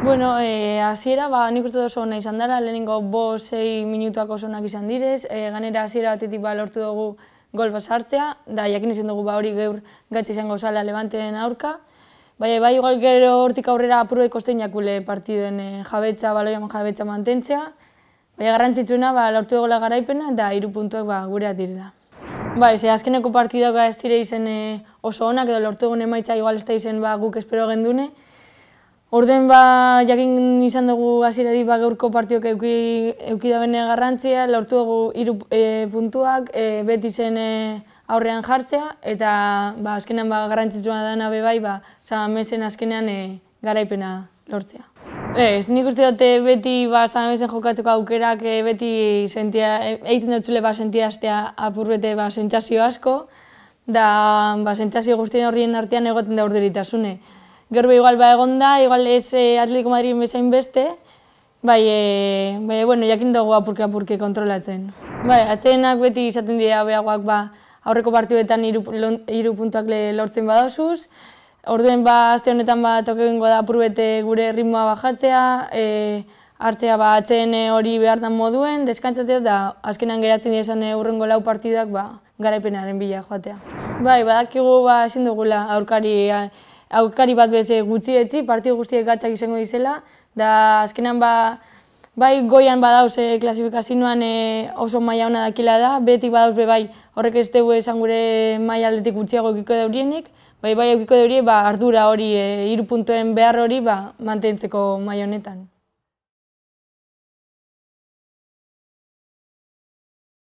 Bueno, hasiera, nik uste oso ona izan dela, lehenengo 5-6 minutuak oso onak izan direz, gainera hasiera batetik lortu dugu gol bat sartzea, da jakin izan dugu hori gaur gatza izango zala Levanteren aurka. Bai, igual gero hortik aurrera apurue kostein jakule partiduen jabetza, baloian jabetza mantentzea, baina garrantzitsuena lortu dugula garaipena eta 3 puntuak gureak direla. Bai, azkeneko partidak ez dire izen oso onak, edo lortu dugun emaitza igual ez da izen guk espero gendune. Orduen jakin izan dugu hasieratik gaurko partidok euki da bene garrantzia, lortu dugu 3 puntuak, beti zen aurrean jartzea, eta azkenean garrantzitsua dena bai, San Mamesen azkenean garaipena lortzea. Nik uste dute beti San Mamesen jokatzeko aukerak beti egiten dutzule sentiraztea apurbete sentsazio asko, da sentsazio guztien horrien artean egoten da urduritasune. Gaur igual egon da, igual ez Atletico Madrid bezain beste, jakin dugu apurke kontrolatzen. Atsedenak beti izaten dira beagoak aurreko partiduetan 3 puntuak lortzen badozuz, orduen aste honetan toke egingo da apurbete gure ritmoa bajatzea, hartzea atseden hori behar den moduen, deskantzatzea eta azkenan geratzen dira hurrengo 4 partiduak garaipenaren bila joatea. Badakigu ezin dugula aurkari bat gutxietzi, partidu guztiek gatzak izango dizela, da azkenan goian badauz klasifikazioan oso maila ona dakila da, beti badauz horrek ez dugu esan gure maila aldetik gutxiago eukiko daurienik, eukiko daurie ardura hori, 3 puntuen behar hori mantentzeko maila honetan.